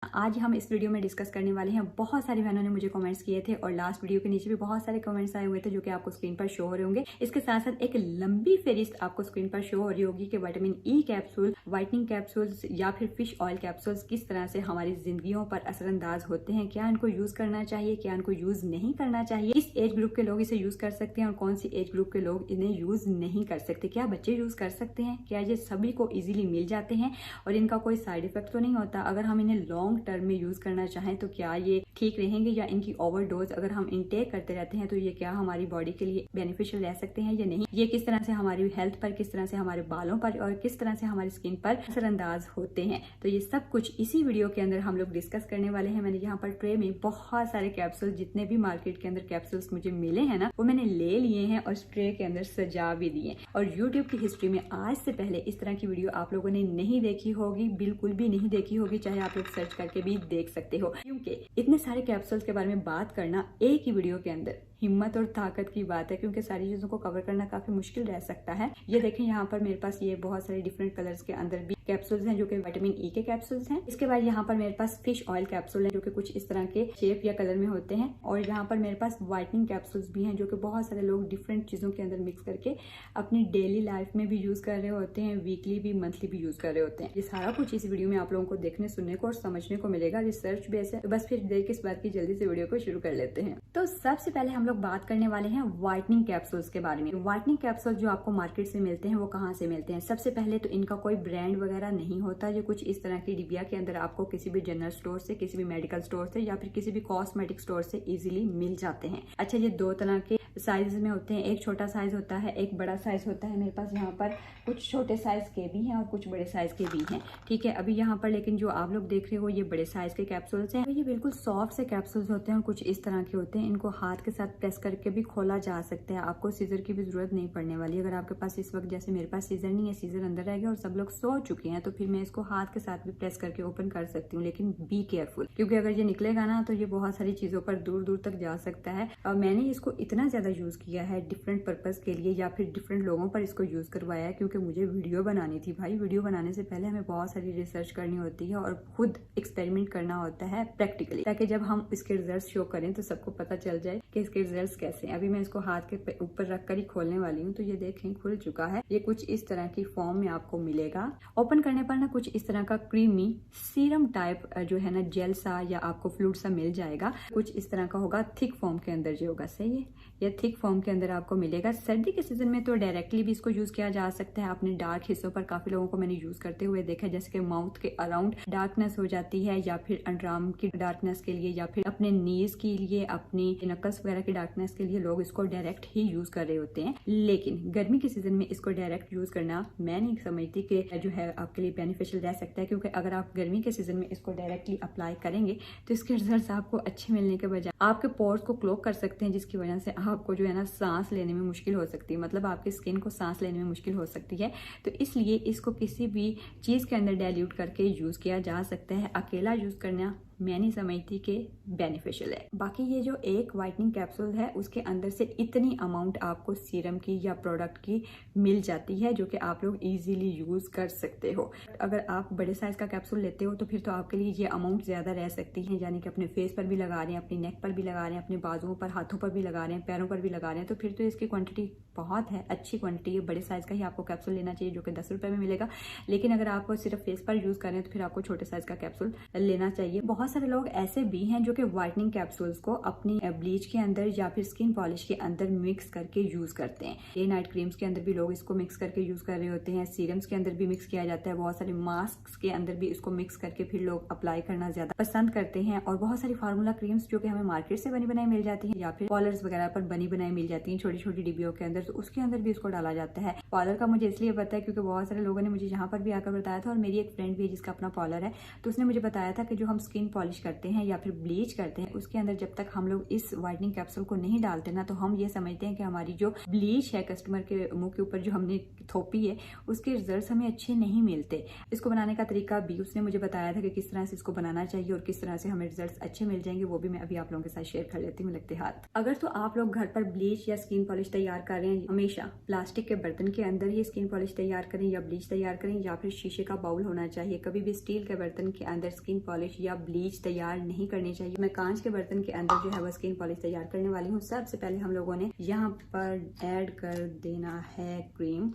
आज हम इस वीडियो में डिस्कस करने वाले हैं। बहुत सारी बहनों ने मुझे कमेंट्स किए थे और लास्ट वीडियो के नीचे भी बहुत सारे कमेंट्स आए हुए थे जो कि आपको स्क्रीन पर शो हो रहे होंगे। इसके साथ साथ एक लंबी फेरिस्त आपको स्क्रीन पर शो हो रही होगी कि vitamin E capsule, whitening capsules या फिर फिश ऑयल कैप्सूल्स किस तरह से हमारी जिंदगियों पर असरअंदाज होते हैं, क्या इनको यूज करना चाहिए, क्या इनको यूज नहीं करना चाहिए, किस एज ग्रुप के लोग इसे यूज कर सकते हैं और कौन सी एज ग्रुप के लोग इन्हें यूज नहीं कर सकते, क्या बच्चे यूज कर सकते हैं, क्या ये सभी को इजीली मिल जाते हैं और इनका कोई साइड इफेक्ट तो नहीं होता। अगर हम इन्हें लॉन्ग टर्म में यूज करना चाहें तो क्या ये ठीक रहेंगे या इनकी ओवरडोज अगर हम इनटेक करते रहते हैं तो ये क्या हमारी बॉडी के लिए बेनिफिशियल रह सकते हैं या नहीं, ये किस तरह से हमारी हेल्थ पर, किस तरह से हमारे बालों पर और किस तरह से हमारी स्किन पर असरअंदाज होते हैं। तो ये सब कुछ इसी वीडियो के अंदर हम लोग डिस्कस करने वाले हैं। मैंने यहाँ पर ट्रे में बहुत सारे कैप्सूल, जितने भी मार्केट के अंदर कैप्सूल्स मुझे मिले हैं ना, वो मैंने ले लिए हैं और ट्रे के अंदर सजा भी दिए। और यूट्यूब की हिस्ट्री में आज से पहले इस तरह की वीडियो आप लोगों ने नहीं देखी होगी, बिल्कुल भी नहीं देखी होगी, चाहे आप लोग सर्च करके भी देख सकते हो, क्योंकि इतने सारे कैप्सूल्स के बारे में बात करना एक ही वीडियो के अंदर हिम्मत और ताकत की बात है, क्योंकि सारी चीजों को कवर करना काफी मुश्किल रह सकता है। ये देखें, यहाँ पर मेरे पास ये बहुत सारे डिफरेंट कलर्स के अंदर भी कैप्सूल्स हैं जो कि विटामिन ई के कैप्सूल्स हैं। इसके बाद यहाँ पर मेरे पास फिश ऑयल कैप्सूल है जो कि कुछ इस तरह के शेप या कलर में होते हैं। और यहाँ पर मेरे पास व्हाइटनिंग कैप्सूल्स भी हैं जो कि बहुत सारे लोग डिफरेंट चीजों के अंदर मिक्स करके अपनी डेली लाइफ में भी यूज कर रहे होते हैं, वीकली भी, मंथली भी यूज कर रहे होते हैं। ये सारा कुछ इस वीडियो में आप लोगों को देखने, सुनने को और समझने को मिलेगा। रिसर्च बेस है, तो बस फिर देर किस बात की, जल्दी से वीडियो को शुरू कर लेते हैं। तो सबसे पहले हम लोग बात करने वाले हैं व्हाइटनिंग कैप्सूल्स के बारे में। व्हाइटनिंग कैप्सूल जो आपको मार्केट से मिलते हैं वो कहाँ से मिलते हैं? सबसे पहले तो इनका कोई ब्रांड वगैरह नहीं होता। ये कुछ इस तरह की डिबिया के अंदर आपको किसी भी जनरल स्टोर से, किसी भी मेडिकल स्टोर से या फिर किसी भी कॉस्मेटिक स्टोर से इजीली मिल जाते हैं। अच्छा, ये दो तरह के साइज में होते हैं, एक छोटा साइज होता है, एक बड़ा साइज होता है। मेरे पास यहाँ पर कुछ छोटे साइज के भी हैं और कुछ बड़े साइज के भी हैं, ठीक है। अभी यहाँ पर लेकिन जो आप लोग देख रहे हो ये बड़े साइज के कैप्सूल्स हैं। ये बिल्कुल सॉफ्ट से कैप्सूल्स होते हैं और कुछ इस तरह के होते हैं। इनको हाथ के साथ प्रेस करके भी खोला जा सकता है, आपको सीजर की भी जरूरत नहीं पड़ने वाली। अगर आपके पास इस वक्त, जैसे मेरे पास सीजर नहीं है, सीजर अंदर रह गया और सब लोग सो चुके हैं, तो फिर मैं इसको हाथ के साथ भी प्रेस करके ओपन कर सकती हूँ। लेकिन बी केयरफुल, क्योंकि अगर ये निकलेगा ना तो ये बहुत सारी चीजों पर दूर दूर तक जा सकता है। और मैंने इसको इतना ज्यादा यूज किया है डिफरेंट पर्पज के लिए या फिर डिफरेंट लोगों पर इसको यूज करवाया है, क्योंकि मुझे वीडियो बनानी थी। भाई, वीडियो बनाने से पहले हमें बहुत सारी रिसर्च करनी होती है और खुद एक्सपेरिमेंट करना होता है प्रैक्टिकली, ताकि जब हम इसके रिजल्ट शो करें तो सबको पता चल जाए कि इसके रिजल्ट कैसे हैं। अभी मैं इसको हाथ के ऊपर रखकर ही खोलने वाली हूँ, तो ये देखें खुल चुका है। ये कुछ इस तरह की फॉर्म में आपको मिलेगा। ओपन करने पर ना कुछ इस तरह का क्रीमी सीरम टाइप जो है ना, जेल सा या आपको फ्लूइड सा मिल जाएगा। कुछ इस तरह का होगा, थिक फॉर्म के अंदर जो होगा, सही है, या थिक फॉर्म के अंदर आपको मिलेगा। सर्दी के सीजन में तो डायरेक्टली भी इसको यूज किया जा सकता है। अपने डार्क हिस्सों पर काफी लोगों को मैंने यूज करते हुए देखा, जैसे कि माउथ के अराउंड डार्कनेस हो जाती है या फिर अंडरआर्म की डार्कनेस के लिए या फिर अपने नीज के लिए, अपनी नकल्स वगैरह की डार्कनेस के लिए लोग इसको डायरेक्ट ही यूज कर रहे होते हैं। लेकिन गर्मी के सीजन में इसको डायरेक्ट यूज करना मैं नहीं समझती कि जो है आपके लिए बेनिफिशियल रह सकता है, क्योंकि अगर आप गर्मी के सीजन में इसको डायरेक्टली अप्लाई करेंगे तो इसके रिजल्ट आपको अच्छे मिलने के बजाय आपके पोर्स को क्लोग कर सकते हैं, जिसकी वजह से आपको जो है ना सांस लेने में मुश्किल हो सकती है। मतलब आपकी स्किन को सांस लेने में मुश्किल हो सकती है। तो इसलिए इसको किसी भी चीज के अंदर डाइल्यूट करके यूज किया जा सकता है। अकेला यूज करना मैं नहीं समझती कि बेनिफिशियल है। बाकी ये जो एक व्हाइटनिंग कैप्सूल है उसके अंदर से इतनी अमाउंट आपको सीरम की या प्रोडक्ट की मिल जाती है जो कि आप लोग इजीली यूज कर सकते हो। अगर आप बड़े साइज का कैप्सूल लेते हो तो फिर तो आपके लिए ये अमाउंट ज्यादा रह सकती है, यानी कि अपने फेस पर भी लगा रहे हैं, अपनी नेक पर भी लगा रहे हैं, अपने बाजुओं पर, हाथों पर भी लगा रहे हैं, पैरों पर भी लगा रहे हैं, तो फिर तो इसकी क्वांटिटी बहुत है, अच्छी क्वांटिटी है। बड़े साइज का ही आपको कैप्सूल लेना चाहिए जो कि 10 रुपए में मिलेगा। लेकिन अगर आप सिर्फ फेस पर यूज कर रहे हैं तो फिर आपको छोटे साइज का कैप्सूल लेना चाहिए। बहुत सारे लोग ऐसे भी हैं जो कि व्हाइटनिंग कैप्सूल्स को अपनी ब्लीच के अंदर या फिर स्किन पॉलिश के अंदर मिक्स करके यूज करते हैं। डे नाइट क्रीम्स के अंदर भी लोग इसको मिक्स करके यूज कर रहे होते हैं, सीरम्स के अंदर भी मिक्स किया जाता है, बहुत सारे मास्क के अंदर भी इसको मिक्स करके फिर लोग अप्लाई करना ज्यादा पसंद करते हैं। और बहुत सारी फार्मूला क्रीम्स जो कि हमें मार्केट से बनी बनाई मिल जाती है या फिर पार्लर्स वगैरह पर बनी बनाई मिल जाती है छोटी छोटी डिब्बियों के अंदर, तो उसके अंदर भी इसको डाला जाता है। पार्लर का मुझे इसलिए पता है क्योंकि बहुत सारे लोगों ने मुझे यहाँ पर भी आकर बताया था, और मेरी एक फ्रेंड भी है जिसका अपना पार्लर है, तो उसने मुझे बताया था कि जो हम स्किन पॉलिश करते हैं या फिर ब्लीच करते हैं उसके अंदर जब तक हम लोग इस व्हाइटनिंग कैप्सूल कैप्सूल को नहीं डालते ना, तो हम ये समझते हैं कि हमारी जो ब्लीच है कस्टमर के मुंह के ऊपर जो हमने थोपी है उसके रिजल्ट हमें अच्छे नहीं मिलते। इसको बनाने का तरीका भी उसने मुझे बताया था कि किस तरह से इसको बनाना चाहिए और किस तरह से हमें रिजल्ट अच्छे मिल जाएंगे, वो भी मैं अभी आप लोगों के साथ शेयर कर लेती हूँ लगते हाथ। अगर तो आप लोग घर पर ब्लीच या स्किन पॉलिश तैयार कर रहे हैं, हमेशा प्लास्टिक के बर्तन के अंदर ही स्किन पॉलिश तैयार करें या ब्लीच तैयार करें, या फिर शीशे का बाउल होना चाहिए। कभी भी स्टील के बर्तन के अंदर स्किन पॉलिश या ब्लीच तैयार नहीं करनी चाहिए। मैं कांच के बर्तन के अंदर जो है वो स्किन पॉलिश तैयार करने वाली हूँ। सबसे पहले हम लोगों ने यहाँ पर ऐड कर देना है क्रीम।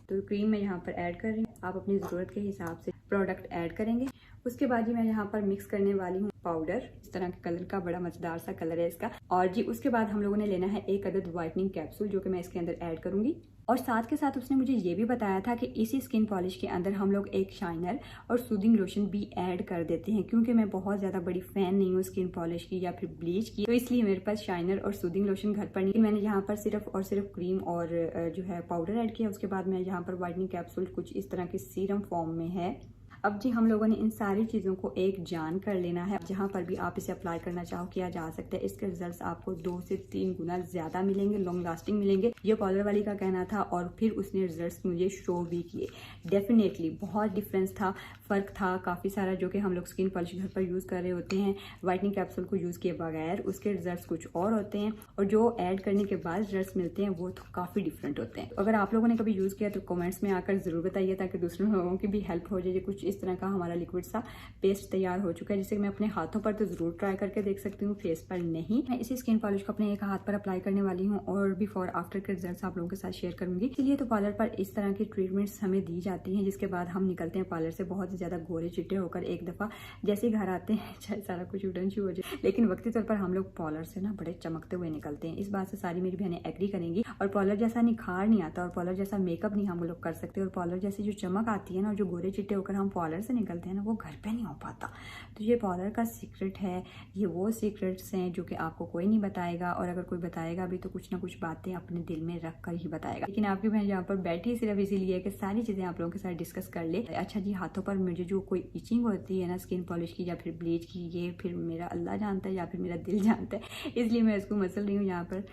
तो क्रीम मैं यहाँ पर ऐड कर रही हूँ, आप अपनी ज़रूरत के हिसाब से प्रोडक्ट ऐड करेंगे। उसके बाद जी मैं यहाँ पर मिक्स करने वाली हूँ पाउडर। इस तरह के कलर का बड़ा मजेदार सा कलर है इसका। और जी उसके बाद हम लोगों ने लेना है 1 अदद व्हाइटनिंग कैप्सूल, जो कि मैं इसके अंदर ऐड करूंगी। और साथ के साथ उसने मुझे ये भी बताया था कि इसी स्किन पॉलिश के अंदर हम लोग एक शाइनर और सूदिंग लोशन भी ऐड कर देते हैं। क्योंकि मैं बहुत ज़्यादा बड़ी फ़ैन नहीं हूँ स्किन पॉलिश की या फिर ब्लीच की, तो इसलिए मेरे पास शाइनर और सूदिंग लोशन घर पर नहीं। मैंने यहाँ पर सिर्फ और सिर्फ क्रीम और जो है पाउडर ऐड किया। उसके बाद मैं यहाँ पर व्हाइटनिंग कैप्सूल कुछ इस तरह की सीरम फॉर्म में है। अब जी हम लोगों ने इन सारी चीज़ों को एक जान कर लेना है। जहाँ पर भी आप इसे अप्लाई करना चाहो किया जा सकता है। इसके रिजल्ट्स आपको 2 से 3 गुना ज़्यादा मिलेंगे, लॉन्ग लास्टिंग मिलेंगे, ये पार्लर वाली का कहना था। और फिर उसने रिजल्ट्स मुझे शो भी किए। डेफिनेटली बहुत डिफरेंस था, फ़र्क था काफ़ी सारा, जो कि हम लोग स्किन पॉलिश घर पर यूज़ कर रहे होते हैं व्हाइटनिंग कैप्सूल को यूज़ किए बगैर, उसके रिजल्ट्स कुछ और होते हैं और जो ऐड करने के बाद रिजल्ट्स मिलते हैं वो तो काफ़ी डिफरेंट होते हैं। अगर आप लोगों ने कभी यूज़ किया तो कमेंट्स में आकर ज़रूर बताइए, ताकि दूसरे लोगों की भी हेल्प हो जाए। कुछ इस तरह का हमारा लिक्विड सा पेस्ट तैयार हो चुका है, जिसे मैं अपने हाथों पर तो जरूर ट्राई करके देख सकती हूँ, फेस पर नहीं। मैं इसी स्किन पॉलिश को अपने एक हाथ पर अप्लाई करने वाली हूँ और बिफोर आफ्टर के रिजल्ट्स आप लोगों के साथ शेयर करूंगी। इसलिए तो पार्लर पर इस तरह की ट्रीटमेंट्स हमें दी जाती हैं, जिसके बाद हम निकलते हैं पार्लर से बहुत ही ज्यादा गोरे चिट्टे होकर। एक दफा जैसे घर आते हैं चाहे सारा कुछ उड़न छू हो जाए, लेकिन वक्ती तौर पर हम लोग पार्लर से ना बड़े चमकते हुए निकलते हैं। इस बात से सारी मेरी बहनें एग्री करेंगी। और पार्लर जैसा निखार नहीं आता और पार्लर जैसा मेकअप नहीं हम लोग कर सकते, और पार्लर जैसी जो चमक आती है ना, जो गोरे चिट्टे होकर हम पार्लर से निकलते हैं ना, वो घर पे नहीं हो पाता। तो ये पार्लर का सीक्रेट है, ये वो सीक्रेट्स हैं जो कि आपको कोई नहीं बताएगा, और अगर कोई बताएगा भी तो कुछ ना कुछ बातें अपने दिल में रख कर ही बताएगा। लेकिन आपकी बहन यहाँ पर बैठी सिर्फ इसीलिए कि सारी चीजें आप लोगों के साथ डिस्कस कर ले। अच्छा जी, हाथों पर मुझे जो कोई इचिंग होती है ना स्किन पॉलिश की या फिर ब्लीच की, ये फिर मेरा अल्लाह जानता है या फिर मेरा दिल जानता है, इसलिए मैं इसको मसल रही हूँ। यहाँ पर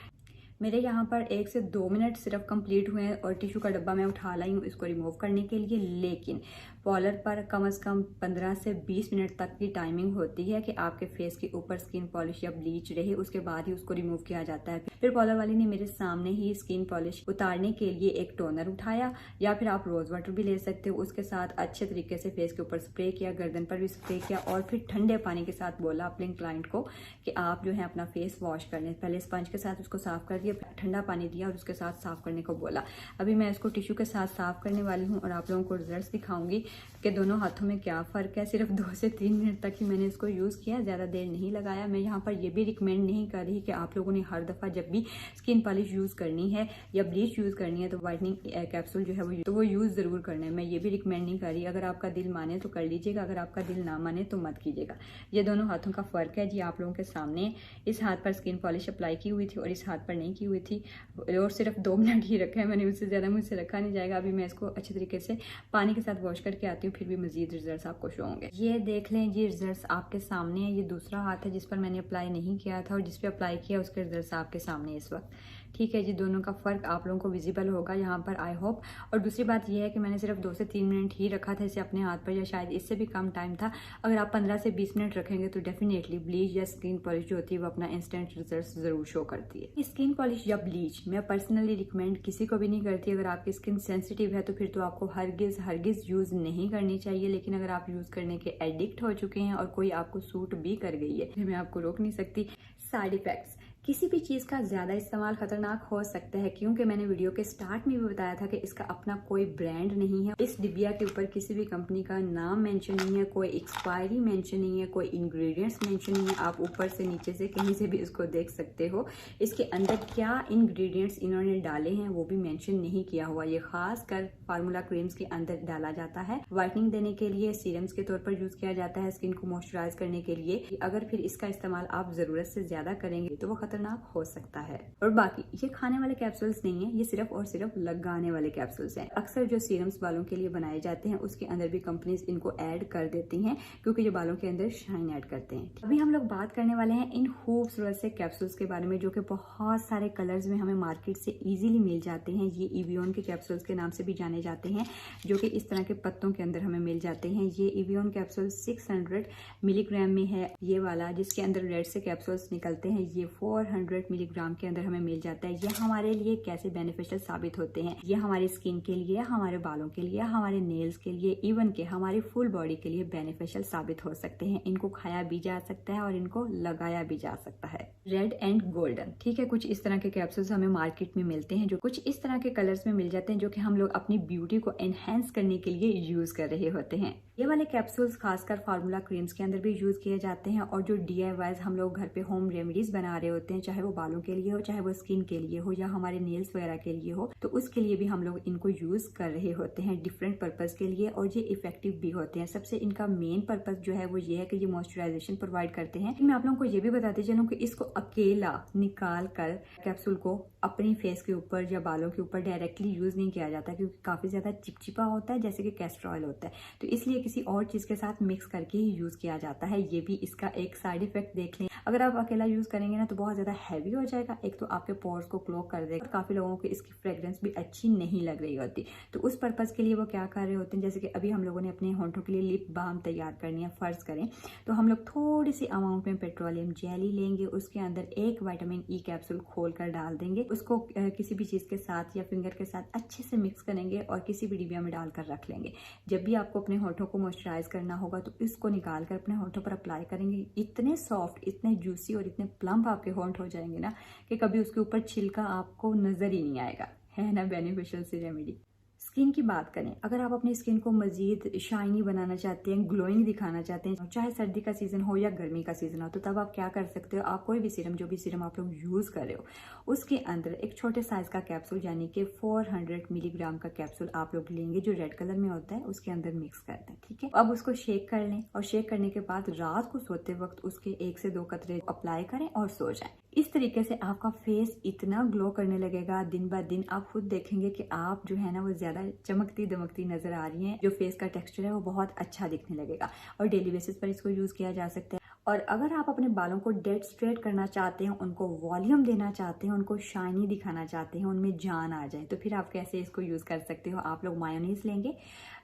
मेरे यहाँ पर 1 से 2 मिनट सिर्फ कंप्लीट हुए हैं और टिश्यू का डब्बा मैं उठा लाई हूँ इसको रिमूव करने के लिए। लेकिन पार्लर पर कम से कम 15 से 20 मिनट तक की टाइमिंग होती है कि आपके फेस के ऊपर स्किन पॉलिश या ब्लीच रहे, उसके बाद ही उसको रिमूव किया जाता है। फिर पार्लर वाली ने मेरे सामने ही स्किन पॉलिश उतारने के लिए एक टोनर उठाया, या फिर आप रोज वाटर भी ले सकते हो, उसके साथ अच्छे तरीके से फेस के ऊपर स्प्रे किया, गर्दन पर भी स्प्रे किया, और फिर ठंडे पानी के साथ बोला अपने क्लाइंट को कि आप जो है अपना फेस वॉश कर लें। पहले स्पंज के साथ उसको साफ कर दिया, ठंडा पानी दिया और उसके साथ साफ करने को बोला। अभी मैं इसको टिश्यू के साथ साफ करने वाली हूँ और आप लोगों को रिजल्ट्स दिखाऊंगी कि दोनों हाथों में क्या फ़र्क है। सिर्फ 2 से 3 मिनट तक ही मैंने इसको यूज़ किया, ज़्यादा देर नहीं लगाया। मैं यहाँ पर ये भी रिकमेंड नहीं कर रही कि आप लोगों ने हर दफ़ा जब भी स्किन पॉलिश यूज़ करनी है या ब्लीच यूज़ करनी है तो व्हाइटनिंग कैप्सूल जो है वो यूज़ ज़रूर करना है। मैं ये भी रिकमेंड नहीं कर रही। अगर आपका दिल माने तो कर लीजिएगा, अगर आपका दिल ना माने तो मत कीजिएगा। ये दोनों हाथों का फ़र्क है जी आप लोगों के सामने। इस हाथ पर स्किन पॉलिश अप्लाई की हुई थी और इस हाथ पर नहीं की हुई थी, और सिर्फ 2 मिनट ही रखा है मैंने, उससे ज़्यादा मुझसे रखा नहीं जाएगा। अभी मैं इसको अच्छे तरीके से पानी के साथ वॉश करके आती हूँ, फिर भी मजीद रिजल्ट्स आपको शो होंगे। ये देख लें, ये रिजल्ट्स आपके सामने है। ये दूसरा हाथ है जिस पर मैंने अप्लाई नहीं किया था, और जिस पे अप्लाई किया उसके रिजल्ट्स आपके सामने इस वक्त। ठीक है जी, दोनों का फ़र्क आप लोगों को विजिबल होगा यहाँ पर, आई होप। और दूसरी बात यह है कि मैंने सिर्फ 2 से 3 मिनट ही रखा था इसे अपने हाथ पर, या शायद इससे भी कम टाइम था। अगर आप 15 से 20 मिनट रखेंगे तो डेफिनेटली ब्लीच या स्किन पॉलिश जो होती है वो अपना इंस्टेंट रिजल्ट जरूर शो करती है। स्किन पॉलिश या ब्लीच मैं पर्सनली रिकमेंड किसी को भी नहीं करती। अगर आपकी स्किन सेंसिटिव है तो फिर तो आपको हरगिज यूज़ नहीं करनी चाहिए। लेकिन अगर आप यूज़ करने के एडिक्ट हो चुके हैं और कोई आपको सूट भी कर गई है, फिर मैं आपको रोक नहीं सकती। साइड इफेक्ट्स, किसी भी चीज़ का ज़्यादा इस्तेमाल खतरनाक हो सकता है, क्योंकि मैंने वीडियो के स्टार्ट में भी बताया था कि इसका अपना कोई ब्रांड नहीं है। इस डिबिया के ऊपर किसी भी कंपनी का नाम मेंशन नहीं है, कोई एक्सपायरी मेंशन नहीं है, कोई इंग्रेडिएंट्स मेंशन नहीं है। आप ऊपर से नीचे से कहीं से भी इसको देख सकते हो। इसके अंदर क्या इंग्रेडिएंट्स इन्होंने डाले हैं वो भी मेंशन नहीं किया हुआ। ये खास कर फार्मूला क्रीम्स के अंदर डाला जाता है, व्हाइटनिंग देने के लिए, सीरम्स के तौर पर यूज किया जाता है, स्किन को मॉइस्चराइज करने के लिए। अगर फिर इसका इस्तेमाल आप जरूरत से ज्यादा करेंगे तो वो खतरनाक हो सकता है। और बाकी ये खाने वाले कैप्सूल्स नहीं है, ये सिर्फ और सिर्फ लगाने वाले कैप्सूल्स हैं। अक्सर जो सीरम्स बालों के लिए बनाए जाते हैं उसके अंदर भी कंपनीज इनको ऐड कर देती हैं क्योंकि ये बालों के अंदर शाइन ऐड करते हैं। अभी हम लोग बात करने वाले हैं इन खूबसूरत से कैप्सूल्स के बारे में जो कि बहुत सारे कलर्स में हमें मार्केट से इजीली मिल जाते हैं। ये इवियन के कैप्सूल्स के नाम से भी जाने जाते हैं, जो कि इस तरह के पत्तों के अंदर हमें मिल जाते हैं। ये इवियन कैप्सूल 600 मिलीग्राम में है। ये वाला जिसके अंदर रेड से कैप्सूल्स निकलते हैं ये 400 मिलीग्राम के अंदर हमें मिल जाता है। ये हमारे लिए कैसे बेनिफिशियल साबित होते हैं, ये हमारी स्किन के लिए, हमारे बालों के लिए, हमारे नेल्स के लिए, इवन के हमारी फुल बॉडी के लिए बेनिफिशियल साबित हो सकते हैं। इनको खाया भी जा सकता है और इनको लगाया भी जा सकता है। रेड एंड गोल्डन, ठीक है, कुछ इस तरह के कैप्सूल्स हमें मार्केट में मिलते हैं जो कुछ इस तरह के कलर्स में मिल जाते हैं जो कि हम लोग अपनी ब्यूटी को एनहेंस करने के लिए यूज कर रहे होते हैं। ये वाले कैप्सूल्स खासकर फार्मूला क्रीम्स के अंदर भी यूज किए जाते हैं और जो DIYs हम लोग घर पे होम रेमेडीज बना रहे होते हैं, चाहे वो बालों के लिए हो, चाहे वो स्किन के लिए हो या हमारे नेल्स वगैरह के लिए हो, तो उसके लिए भी हम लोग इनको यूज कर रहे होते हैं डिफरेंट पर्पज के लिए और ये इफेक्टिव भी होते हैं। सबसे इनका मेन पर्पज जो है वो ये है कि ये मॉइस्चराइजेशन प्रोवाइड करते हैं। मैं आप लोगों को ये भी बताती चलूं कि इसको अकेला निकाल कर कैप्सूल को अपनी फेस के ऊपर या बालों के ऊपर डायरेक्टली यूज नहीं किया जाता क्योंकि काफी ज्यादा चिपचिपा होता है, जैसे कि कैस्टर ऑयल होता है, तो इसलिए किसी और चीज के साथ मिक्स करके ही यूज किया जाता है। ये भी इसका एक साइड इफेक्ट देख लें, अगर आप अकेला यूज करेंगे ना तो बहुत ज्यादा हैवी हो जाएगा, एक तो आपके पोर्स को क्लॉग कर देगा, काफी लोगों को इसकी फ्रेग्रेंस भी अच्छी नहीं लग रही होती। तो उस पर्पज के लिए वो क्या कर रहे होते हैं, जैसे कि अभी हम लोगों ने अपने होंठों के लिए लिप बाम तैयार करनी है, फर्ज करें तो हम लोग थोड़ी सी अमाउंट में पेट्रोलियम जेली लेंगे, उसके अंदर एक विटामिन ई कैप्सूल खोल कर डाल देंगे, उसको किसी भी चीज के साथ या फिंगर के साथ अच्छे से मिक्स करेंगे और किसी भी डिबिया में डालकर रख लेंगे। जब भी आपको अपने होठों को मॉइस्चराइज करना होगा तो इसको निकाल कर अपने होठों पर अप्लाई करेंगे। इतने सॉफ्ट, इतने जूसी और इतने प्लम्प आपके होंठ हो जाएंगे ना कि कभी उसके ऊपर छिलका आपको नजर ही नहीं आएगा। है ना बेनिफिशियल सी रेमेडी। स्किन की बात करें, अगर आप अपनी स्किन को मजीद शाइनी बनाना चाहते हैं, ग्लोइंग दिखाना चाहते हैं, चाहे सर्दी का सीजन हो या गर्मी का सीजन हो, तो तब आप क्या कर सकते हो, आप कोई भी सीरम, जो भी सीरम आप लोग यूज कर रहे हो, उसके अंदर एक छोटे साइज का कैप्सूल यानी कि 400 मिलीग्राम का कैप्सूल आप लोग लेंगे जो रेड कलर में होता है, उसके अंदर मिक्स कर दें। ठीक है, अब उसको शेक कर लें और शेक करने के बाद रात को सोते वक्त उसके 1 से 2 कतरे अप्लाई करें और सो जाएं। इस तरीके से आपका फेस इतना ग्लो करने लगेगा, दिन ब दिन आप खुद देखेंगे कि आप जो है ना वो ज्यादा चमकती दमकती नजर आ रही हैं, जो फेस का टेक्सचर है वो बहुत अच्छा दिखने लगेगा और डेली बेसिस पर इसको यूज किया जा सकता है। और अगर आप अपने बालों को डेड स्ट्रेट करना चाहते हैं, उनको वॉल्यूम देना चाहते हैं, उनको शाइनी दिखाना चाहते हैं, उनमें जान आ जाए, तो फिर आप कैसे इसको यूज कर सकते हो। आप लोग मायोनीज लेंगे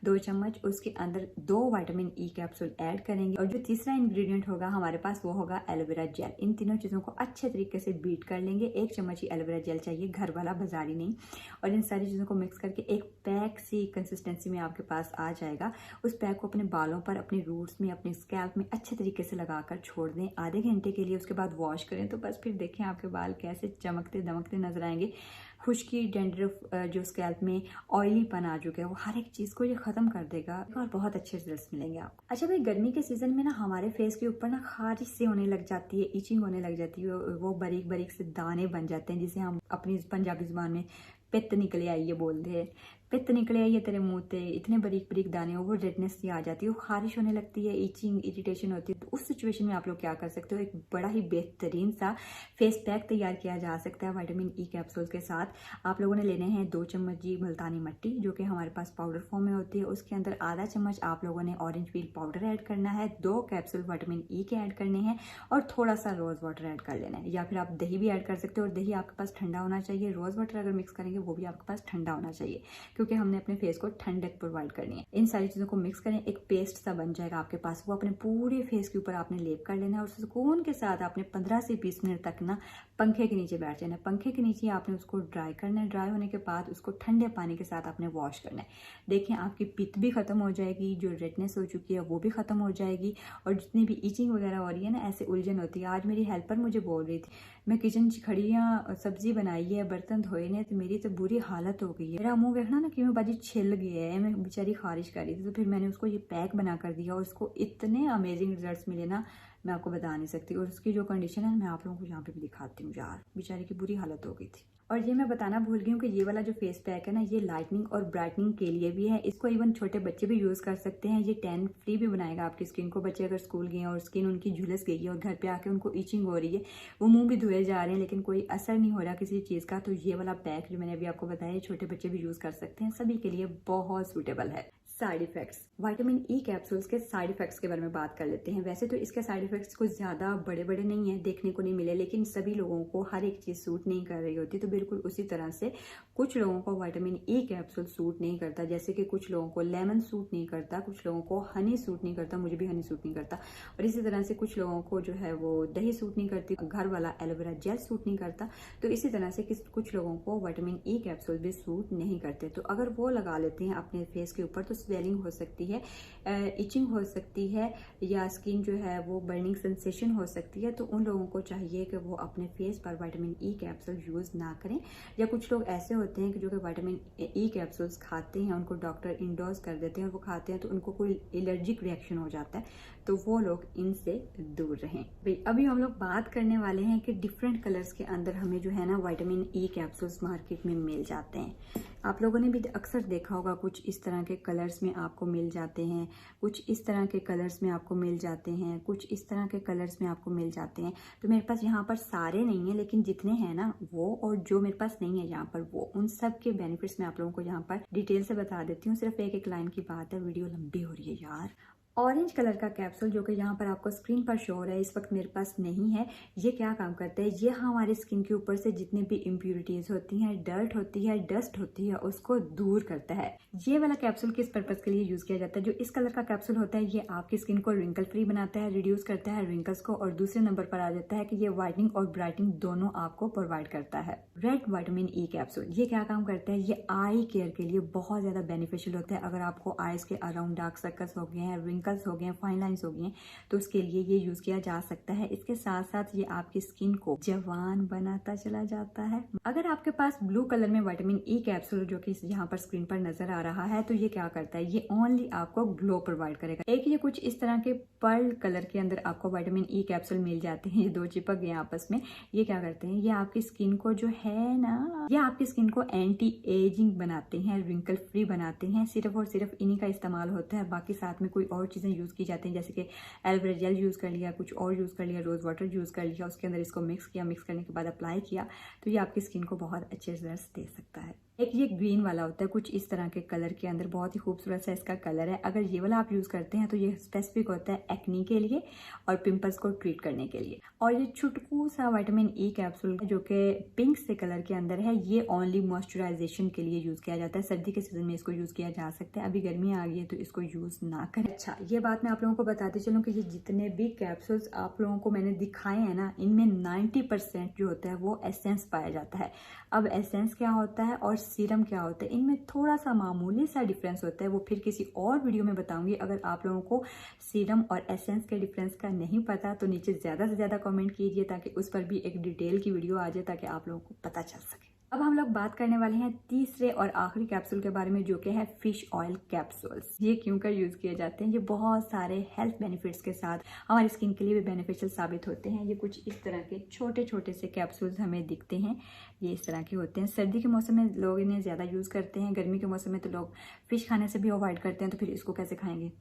2 चम्मच, उसके अंदर 2 विटामिन ई कैप्सूल ऐड करेंगे और जो तीसरा इंग्रेडिएंट होगा हमारे पास वो होगा एलोवेरा जेल। इन तीनों चीजों को अच्छे तरीके से बीट कर लेंगे। 1 चम्मच ही एलोवेरा जेल चाहिए, घर वाला बाजारी नहीं। और इन सारी चीजों को मिक्स करके एक पैक सी कंसिस्टेंसी में आपके पास आ जाएगा। उस पैक को अपने बालों पर, अपने रूट्स में, अपने स्कैल्प में अच्छे तरीके से लगाकर छोड़ दें आधे घंटे के लिए। उसके बाद वॉश करें तो बस फिर देखें आपके बाल कैसे चमकते दमकते नजर आएंगे। खुश्की, डैंड्रफ, जो स्कैल्प में ऑयलीपन आ चुका है, वो हर एक चीज को ये खत्म कर देगा और बहुत अच्छे रिजल्ट्स मिलेंगे आपको। अच्छा भाई, गर्मी के सीजन में ना हमारे फेस के ऊपर ना खारिश से होने लग जाती है, इचिंग होने लग जाती है, वो बारीक बारीक से दाने बन जाते हैं, जिसे हम अपनी पंजाबी जुबान में पित्त निकले आई ये बोलते हैं। पित्त निकले आई है तेरे मुंह पे, इतने बारीक बारीक दाने हो, वो रेडनेस सी आ जाती है, वो खारिश होने लगती है, इचिंग, इरिटेशन होती है। तो उस सिचुएशन में आप लोग क्या कर सकते हो, एक बड़ा ही बेहतरीन सा फेस पैक तैयार किया जा सकता है विटामिन ई कैप्सूल्स के साथ। आप लोगों ने लेने हैं 2 चम्मच जी मुल्तानी मिट्टी, जो कि हमारे पास पाउडर फॉर्म में होती है। उसके अंदर आधा चम्मच आप लोगों ने ऑरेंज पील पाउडर ऐड करना है, 2 कैप्सूल विटामिन ई के ऐड करने हैं और थोड़ा सा रोज वाटर ऐड कर लेना है, या फिर आप दही भी ऐड कर सकते हो। और दही आपके पास ठंडा होना चाहिए। रोज वाटर अगर मिक्स करेंगे वो भी आपके पास ठंडा होना चाहिए, क्योंकि हमने अपने फेस को ठंडक प्रोवाइड करनी है। इन सारी चीजों को मिक्स करें, एक पेस्ट सा बन जाएगा आपके पास, वो अपने पूरे फेस के ऊपर आपने लेप कर लेना है और सुकून के साथ आपने 15 से 20 मिनट तक ना पंखे के नीचे बैठ जाना है। पंखे के नीचे आपने उसको ड्राई करना है। ड्राई होने के बाद उसको ठंडे पानी के साथ आपने वॉश करना है। देखिए आपकी पित्त भी खत्म हो जाएगी, जो रेडनेस हो चुकी है वो भी खत्म हो जाएगी, और जितनी भी इचिंग वगैरह हो रही है ना, ऐसे उलझन होती है। आज मेरी हेल्पर मुझे बोल रही थी, मैं किचन खड़ी हाँ, सब्जी बनाई है, बर्तन धोए ने, तो मेरी तो बुरी हालत हो गई है, मेरा मुंह देखना ना कि मैं बाजी छिल गया है, मैं बेचारी खारिश कर रही थी। तो फिर मैंने उसको ये पैक बना कर दिया और उसको इतने अमेजिंग रिजल्ट्स मिले ना, मैं आपको बता नहीं सकती। और उसकी जो कंडीशन है मैं आप लोगों को यहाँ पे भी दिखाती हूँ यार, बेचारे की बुरी हालत हो गई थी। और ये मैं बताना भूल गई हूँ कि ये वाला जो फेस पैक है ना, ये लाइटनिंग और ब्राइटनिंग के लिए भी है। इसको इवन छोटे बच्चे भी यूज कर सकते हैं। ये टैन फ्री भी बनाएगा आपकी स्किन को। बच्चे अगर स्कूल गए और स्किन उनकी झुलस गई है और घर पे आके उनको इचिंग हो रही है, वो मुंह भी धोए जा रहे हैं लेकिन कोई असर नहीं हो रहा किसी चीज का, तो ये वाला पैक जो मैंने अभी आपको बताया छोटे बच्चे भी यूज कर सकते हैं। सभी के लिए बहुत सूटेबल है। Side effects, vitamin E capsules के साइड इफेक्ट्स के बारे में बात कर लेते हैं। वैसे तो इसके साइड इफेक्ट्स कुछ ज़्यादा बड़े बड़े नहीं है, देखने को नहीं मिले, लेकिन सभी लोगों को हर एक चीज़ सूट नहीं कर रही होती। तो बिल्कुल उसी तरह से कुछ लोगों को विटामिन ई कैप्सूल सूट नहीं करता, जैसे कि कुछ लोगों को लेमन सूट नहीं करता, कुछ लोगों को हनी सूट नहीं करता, मुझे भी हनी सूट नहीं करता। और इसी तरह से कुछ लोगों को जो है वो दही सूट नहीं करती, घर वाला एलोवेरा जेल सूट नहीं करता। तो इसी तरह से कुछ लोगों को विटामिन ई कैप्सूल भी सूट नहीं करते। तो अगर वो लगा लेते हैं अपने फेस के ऊपर तो स्वेलिंग हो सकती है, इचिंग हो सकती है, या स्किन जो है वो बर्निंग सेंसेशन हो सकती है। तो उन लोगों को चाहिए कि वो अपने फेस पर विटामिन ई कैप्सूल यूज ना करें। या कुछ लोग ऐसे होते हैं कि जो कि विटामिन ई कैप्सूल्स खाते हैं, उनको डॉक्टर इंडोर्स कर देते हैं और वो खाते हैं तो उनको कोई एलर्जिक रिएक्शन हो जाता है, तो वो लोग इनसे दूर रहें। भाई अभी हम लोग बात करने वाले हैं कि डिफरेंट कलर्स के अंदर हमें जो है ना विटामिन ई कैप्सूल्स मार्केट में मिल जाते हैं। आप लोगों ने भी अक्सर देखा होगा, कुछ इस तरह के कलर्स में आपको मिल जाते हैं, कुछ इस तरह के कलर्स में आपको मिल जाते हैं, कुछ इस तरह के कलर्स में आपको मिल जाते हैं। तो मेरे पास यहाँ पर सारे नहीं है, लेकिन जितने हैं ना वो, और जो मेरे पास नहीं है यहाँ पर वो, उन सब के बेनिफिट्स मैं आप लोगों को यहाँ पर डिटेल से बता देती हूँ। सिर्फ एक एक लाइन की बात है, वीडियो लंबी हो रही है यार। ऑरेंज कलर का कैप्सूल जो कि यहाँ पर आपको स्क्रीन पर शो हो रहा है, इस वक्त मेरे पास नहीं है। ये क्या काम करता है, ये हमारे स्किन के ऊपर से जितनी भी इम्प्यूरिटीज होती हैं, डर्ट होती है, डस्ट होती है, उसको दूर करता है। ये वाला कैप्सूल किस पर्पज के लिए यूज किया जाता है, जो इस कलर का कैप्सूल होता है ये आपकी स्किन को रिंकल फ्री बनाता है, रिड्यूस करता है रिंकल्स को, और दूसरे नंबर पर आ जाता है कि ये वाइटनिंग और ब्राइटनिंग दोनों आपको प्रोवाइड करता है। रेड विटामिन ई कैप्सूल ये क्या काम करता है, ये आई केयर के लिए बहुत ज्यादा बेनिफिशियल होता है। अगर आपको आईज के अराउंड डार्क सर्कल्स हो गए हैं, रिंकल्स हो गए हैं, फाइन लाइंस हो गई हैं, तो उसके लिए ये यूज किया जा सकता है। इसके साथ साथ ये आपकी स्किन को जवान बनाता चला जाता है। अगर आपके पास ब्लू कलर में विटामिन ई कैप्सूल जो कि यहाँ पर स्क्रीन पर नजर आ रहा है, तो ये क्या करता है, ये ओनली आपको ग्लो प्रोवाइड करेगा। एक ये कुछ इस तरह के पर्ल कलर के अंदर आपको विटामिन ई कैप्सूल मिल जाते हैं, ये दो चिपक गए आपस में। ये क्या करते हैं, ये आपकी स्किन को जो है ना, ये आपकी स्किन को एंटी एजिंग बनाते हैं, रिंकल फ्री बनाते हैं। सिर्फ और सिर्फ इन्हीं का इस्तेमाल होता है, बाकी साथ में कोई और चीजें यूज की जाते हैं, जैसे कि एलोवेरा जेल यूज कर लिया, कुछ और यूज कर लिया, रोज वाटर यूज कर लिया, उसके अंदर इसको मिक्स किया, मिक्स करने के बाद अप्लाई किया, तो ये आपकी स्किन को बहुत अच्छे रिजल्ट्स दे सकता है। एक ये ग्रीन वाला होता है कुछ इस तरह के कलर के अंदर, बहुत ही खूबसूरत सा इसका कलर है। अगर ये वाला आप यूज करते हैं तो ये स्पेसिफिक होता है एक्नी के लिए और पिंपल्स को ट्रीट करने के लिए। और ये छुटकू सा विटामिन ई कैप्सूल जो कि पिंक से कलर के अंदर है, ये ओनली मॉइस्चराइजेशन के लिए यूज किया जाता है। सर्दी के सीजन में इसको यूज किया जा सकता है, अभी गर्मी आ गई है तो इसको यूज ना करें। अच्छा, ये बात मैं आप लोगों को बताती चलूं कि ये जितने भी कैप्सूल्स आप लोगों को मैंने दिखाए हैं ना, इनमें 90% जो होता है वो एसेंस पाया जाता है। अब एसेंस क्या होता है और सीरम क्या होता है, इनमें थोड़ा सा मामूली सा डिफरेंस होता है, वो फिर किसी और वीडियो में बताऊंगी। अगर आप लोगों को सीरम और एसेंस के डिफरेंस का नहीं पता तो नीचे ज्यादा से ज्यादा कमेंट कीजिए, ताकि उस पर भी एक डिटेल की वीडियो आ जाए, ताकि आप लोगों को पता चल सके। अब हम लोग बात करने वाले हैं तीसरे और आखिरी कैप्सूल के बारे में, जो कि है फिश ऑयल कैप्सूल्स। ये क्यों कर यूज किए जाते हैं, ये बहुत सारे हेल्थ बेनिफिट्स के साथ हमारी स्किन के लिए भी बेनिफिशियल साबित होते हैं। ये कुछ इस तरह के छोटे छोटे से कैप्सूल्स हमें दिखते हैं, ये इस तरह के होते हैं। सर्दी के मौसम में लोग इन्हें ज्यादा यूज करते हैं, गर्मी के मौसम में तो लोग फिश खाने से भी अवॉइड करते हैं, तो फिर इसको कैसे खाएंगे।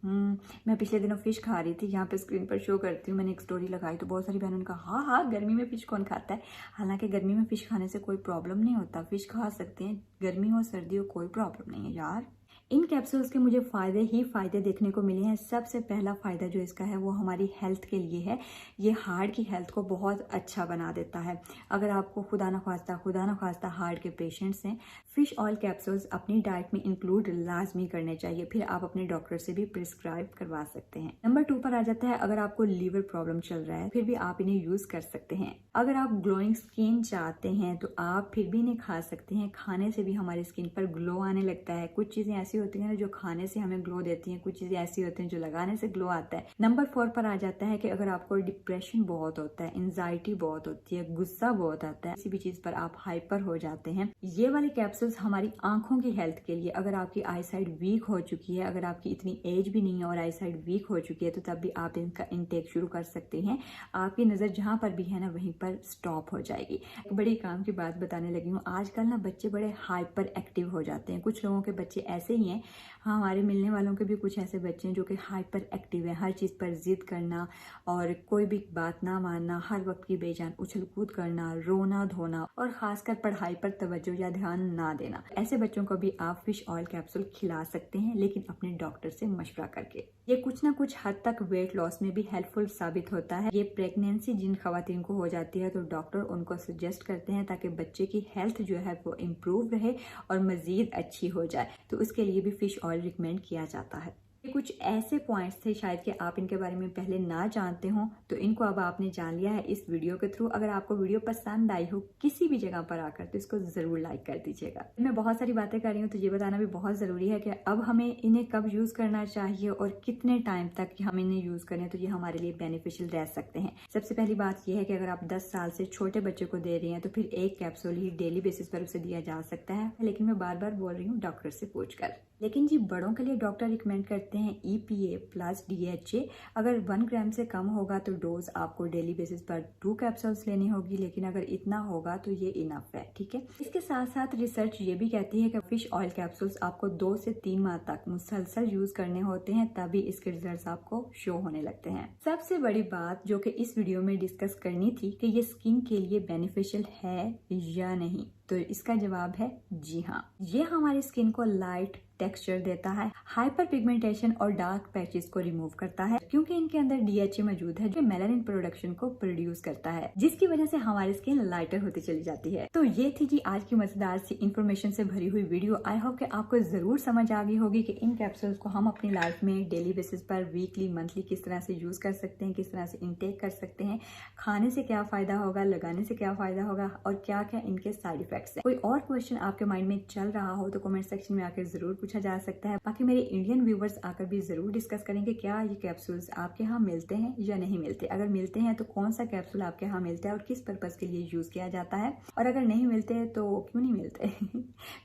मैं पिछले दिनों फिश खा रही थी, यहाँ पे स्क्रीन पर शो करती हूँ, मैंने एक स्टोरी लगाई तो बहुत सारी बहनों ने कहा हाँ गर्मी में फिश कौन खाता है। हालांकि गर्मी में फिश खाने से कोई प्रॉब्लम नहीं होता, फिश खा सकते हैं, गर्मी हो सर्दी हो कोई प्रॉब्लम नहीं है यार। इन कैप्सूल्स के मुझे फायदे ही फायदे देखने को मिले हैं। सबसे पहला फायदा जो इसका है वो हमारी हेल्थ के लिए है। ये हार्ट की हेल्थ को बहुत अच्छा बना देता है। अगर आपको खुदा न खास्ता हार्ट के पेशेंट्स हैं, फिश ऑयल कैप्सूल्स अपनी डाइट में इंक्लूड लाजमी करने चाहिए, फिर आप अपने डॉक्टर से भी प्रिस्क्राइब करवा सकते हैं। नंबर 2 पर आ जाता है, अगर आपको लीवर प्रॉब्लम चल रहा है फिर भी आप इन्हें यूज कर सकते हैं। अगर आप ग्लोइंग स्किन चाहते हैं तो आप फिर भी इन्हें खा सकते हैं, खाने से भी हमारी स्किन पर ग्लो आने लगता है। कुछ चीजें ऐसी ऐसी होती है ना जो खाने से हमें ग्लो देती हैं, कुछ चीजें ऐसी होती हैं जो लगाने से ग्लो आता है। नंबर 4 पर आ जाता है कि अगर आपको डिप्रेशन बहुत होता है, एंजाइटी बहुत होती है, गुस्सा बहुत आता है, किसी भी चीज पर आप हाइपर हो जाते हैं, ये वाले कैप्सूल्स हमारी आंखों की हेल्थ के लिए, अगर आपकी आई साइड वीक हो चुकी है, अगर आपकी इतनी एज भी नहीं है और आई साइड वीक हो चुकी है, तो तब भी आप इनका इंटेक शुरू कर सकते हैं। आपकी नजर जहां पर भी है ना वहीं पर स्टॉप हो जाएगी। एक बड़ी काम की बात बताने लगी हूँ, आजकल ना बच्चे बड़े हाइपर एक्टिव हो जाते हैं। कुछ लोगों के बच्चे ऐसे ही हैं, हाँ हमारे मिलने वालों के भी कुछ ऐसे बच्चे हैं जो कि हाइपर एक्टिव है, हर चीज पर जिद करना और कोई भी बात ना मानना, हर वक्त की बेजान उछल कूद करना, रोना धोना और खासकर पढ़ाई पर तवज्जो या ध्यान ना देना। ऐसे बच्चों को भी आप फिश ऑयल कैप्सूल खिला सकते हैं, लेकिन अपने डॉक्टर से मशवरा करके। ये कुछ ना कुछ हद तक वेट लॉस में भी हेल्पफुल साबित होता है। ये प्रेगनेंसी जिन खवातीन को हो जाती है तो डॉक्टर उनको सजेस्ट करते हैं ताकि बच्चे की हेल्थ जो है वो इम्प्रूव रहे और मजीद अच्छी हो जाए, तो उसके लिए भी फिश ऑयल रिकमेंड किया जाता है। ये कुछ ऐसे पॉइंट्स थे शायद कि आप इनके बारे में पहले ना जानते हो, तो इनको अब आपने जान लिया है इस वीडियो के थ्रू। अगर आपको वीडियो पसंद आई हो किसी भी जगह पर आकर तो इसको जरूर लाइक कर दीजिएगा। मैं बहुत सारी बातें कर रही हूँ तो ये बताना भी बहुत जरूरी है कि अब हमें इन्हें कब यूज करना चाहिए और कितने टाइम तक हम इन्हें यूज करें तो ये हमारे लिए बेनिफिशियल रह सकते हैं। सबसे पहली बात यह है कि अगर आप 10 साल से छोटे बच्चे को दे रहे हैं तो फिर एक कैप्सूल ही डेली बेसिस पर उसे दिया जा सकता है, लेकिन मैं बार बार बोल रही हूँ डॉक्टर से पूछकर। लेकिन जी बड़ों के लिए डॉक्टर रिकमेंड करते हैं EPA प्लस DHA। अगर 1 ग्राम से कम होगा तो डोज आपको डेली बेसिस पर 2 कैप्सूल्स लेनी होगी, लेकिन अगर इतना होगा तो ये इनफ है, ठीक है। इसके साथ साथ रिसर्च ये भी कहती है कि फिश ऑयल कैप्सूल्स आपको 2 से 3 माह तक मुसलसल यूज करने होते हैं, तभी इसके रिजल्ट आपको शो होने लगते हैं। सबसे बड़ी बात जो कि इस वीडियो में डिस्कस करनी थी कि ये स्किन के लिए बेनिफिशियल है या नहीं, तो इसका जवाब है जी हाँ। ये हमारी स्किन को लाइट टेक्सचर देता है, हाइपर पिगमेंटेशन और डार्क पैचेस को रिमूव करता है, क्योंकि इनके अंदर DHA मौजूद है जो मेलानिन प्रोडक्शन को प्रोड्यूस करता है, जिसकी वजह से हमारी स्किन लाइटर होती चली जाती है। तो ये थी जी आज की मजेदार सी इन्फॉर्मेशन से भरी हुई वीडियो। आई होप कि आपको जरूर समझ आ गई होगी कि इन कैप्सूल्स को हम अपनी लाइफ में डेली बेसिस पर वीकली मंथली किस तरह से यूज कर सकते हैं, किस तरह से इनटेक कर सकते हैं, खाने से क्या फायदा होगा, लगाने से क्या फायदा होगा और क्या क्या इनके साइड इफेक्ट्स हैं। कोई और क्वेश्चन आपके माइंड में चल रहा हो तो कमेंट सेक्शन में आकर जरूर पूछा जा सकता है। बाकी मेरे इंडियन व्यूवर्स आकर भी जरूर डिस्कस करेंगे क्या ये कैप्सूल्स आपके यहाँ मिलते हैं या नहीं मिलते। अगर मिलते हैं तो कौन सा कैप्सूल आपके यहाँ मिलता है और किस पर्पज के लिए यूज किया जाता है, और अगर नहीं मिलते तो क्यों नहीं मिलते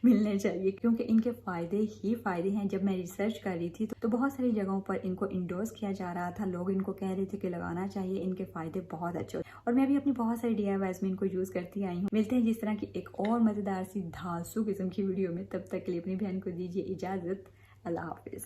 मिलने चाहिए, क्योंकि इनके फायदे ही फायदे हैं। जब मैं रिसर्च कर रही थी तो बहुत सारी जगहों पर इनको इंडोर्स किया जा रहा था, लोग इनको कह रहे थे कि लगाना चाहिए, इनके फायदे बहुत अच्छे होते हैं। और मैं भी अपनी बहुत सारी DIYs में इनको यूज करती आई हूँ। मिलते हैं जिस तरह की एक और मजेदार सी धांसू किस्म की वीडियो में, तब तक के लिए अपनी बहन को दीजिए इजाजत। अल्लाह हाफिज।